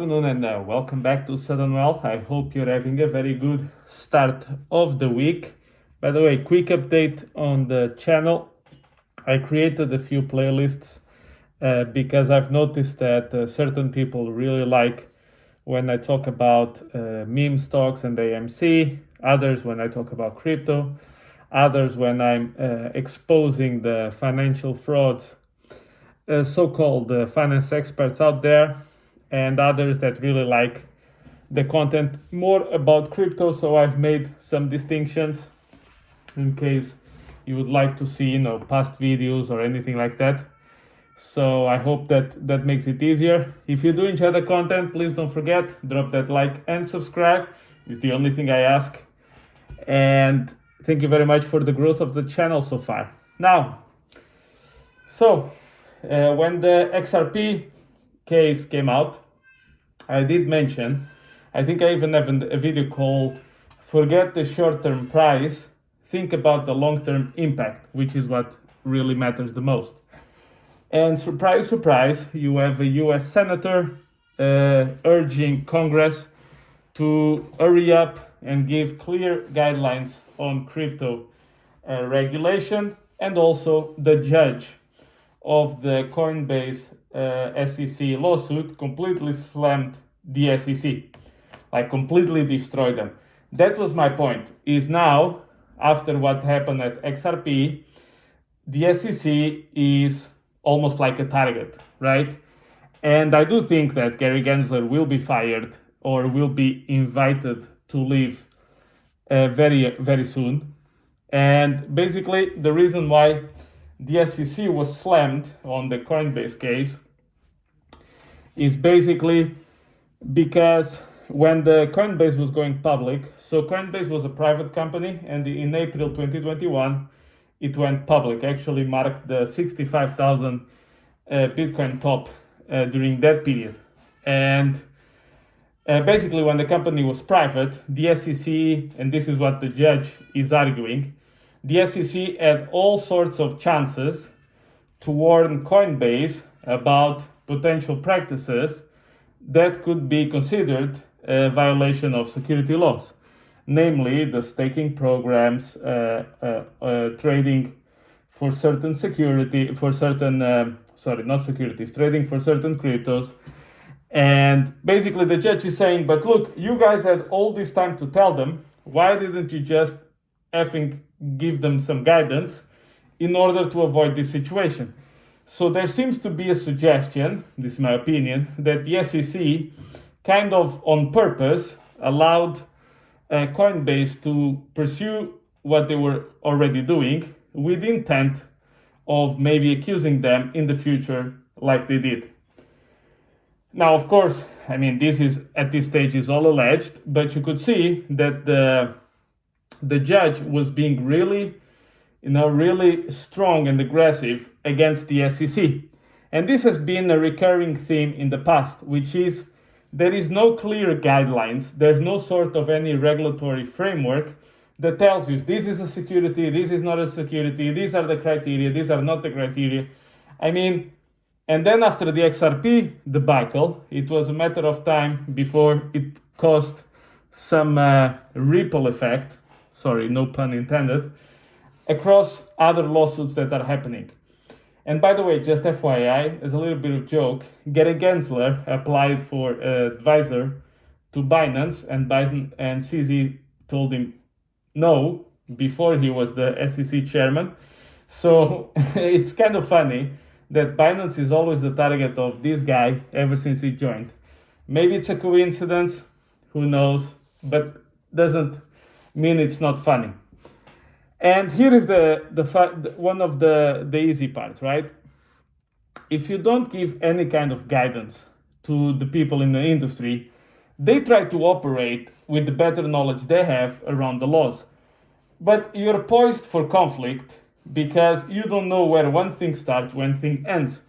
Afternoon and welcome back to Sudden Wealth. I hope you're having a very good start of the week. By the way, quick update on the channel. I created a few playlists because I've noticed that certain people really like when I talk about meme stocks and AMC, others when I talk about crypto, others when I'm exposing the financial frauds, so-called finance experts out there, and others that really like the content more about crypto. So I've made some distinctions in case you would like to see, past videos or anything like that. So I hope that makes it easier. If you do enjoy the content, please don't forget, drop that like and subscribe. It's the only thing I ask. And thank you very much for the growth of the channel so far. Now, when the XRP case came out, I did mention, I think I even have a video called Forget the Short-Term Price, Think About the Long-Term Impact, which is what really matters the most. And surprise, surprise, you have a US senator urging Congress to hurry up and give clear guidelines on crypto regulation, and also the judge of the Coinbase SEC lawsuit completely slammed the SEC, like completely destroyed them. That was my point, is now, after what happened at XRP, the SEC is almost like a target, right? And I do think that Gary Gensler will be fired or will be invited to leave very, very soon. And basically, the reason why the SEC was slammed on the Coinbase case is basically because when the Coinbase was going public, so Coinbase was a private company, and in April 2021, it went public, actually marked the 65,000 Bitcoin top during that period. And basically, when the company was private, the SEC, and this is what the judge is arguing, the SEC had all sorts of chances to warn Coinbase about potential practices that could be considered a violation of security laws, namely the staking programs, trading for certain security, for certain, not securities, trading for certain cryptos. And basically the judge is saying, but look, you guys had all this time to tell them, why didn't you just effing give them some guidance in order to avoid this situation? So there seems to be a suggestion, this is my opinion, that the SEC kind of on purpose allowed Coinbase to pursue what they were already doing with intent of maybe accusing them in the future like they did. Now, of course, I mean, this is at this stage is all alleged, but you could see that the judge was being really strong and aggressive against the SEC. And this has been a recurring theme in the past, which is there is no clear guidelines, there's no sort of any regulatory framework that tells you this is a security, this is not a security, these are the criteria, these are not the criteria. I mean, and then after the XRP debacle, it was a matter of time before it caused some ripple effect, sorry, no pun intended, across other lawsuits that are happening. And by the way, just FYI, as a little bit of joke, Gary Gensler applied for advisor to Binance, and CZ told him no before he was the SEC chairman. So it's kind of funny that Binance is always the target of this guy ever since he joined. Maybe it's a coincidence, who knows, but doesn't mean it's not funny. And here is one of the easy parts, right? If you don't give any kind of guidance to the people in the industry, they try to operate with the better knowledge they have around the laws. But you're poised for conflict because you don't know where one thing starts, one thing ends.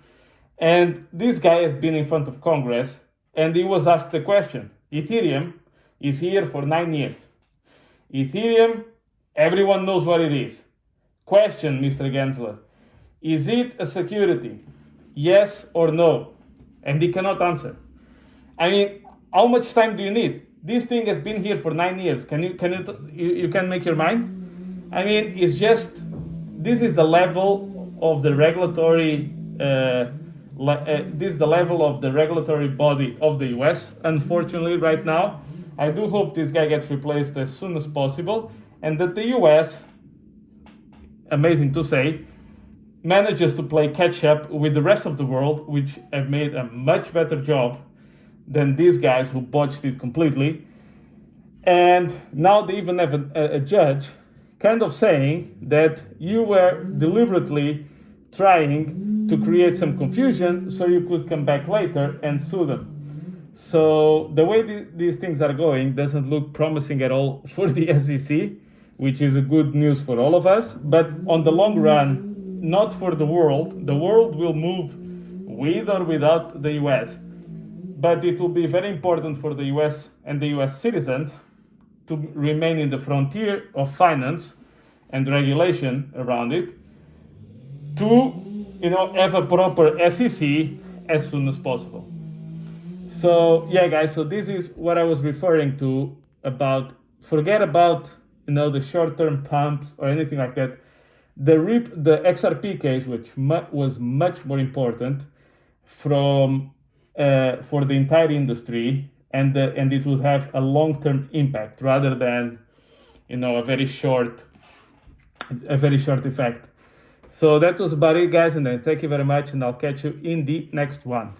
And this guy has been in front of Congress, and he was asked the question. Ethereum is here for 9 years. Ethereum, everyone knows what it is. Question, Mr. Gensler, is it a security? Yes or no? And he cannot answer. I mean, how much time do you need? This thing has been here for 9 years. You can make your mind? I mean, it's just, this is the level of the regulatory, this is the level of the regulatory body of the US, unfortunately, right now. I do hope this guy gets replaced as soon as possible, and that the US, amazing to say, manages to play catch up with the rest of the world, which have made a much better job than these guys who botched it completely. And now they even have a judge kind of saying that you were deliberately trying to create some confusion so you could come back later and sue them. So the way these things are going doesn't look promising at all for the SEC, which is a good news for all of us. But on the long run, not for the world. The world will move with or without the US. But it will be very important for the US and the US citizens to remain in the frontier of finance and regulation around it, to have a proper SEC as soon as possible. So yeah, guys, so this is what I was referring to about, forget about the short-term pumps or anything like that. The XRP case, which was much more important for the entire industry, and it will have a long-term impact rather than a very short effect. So that was about it, guys, and then thank you very much, and I'll catch you in the next one.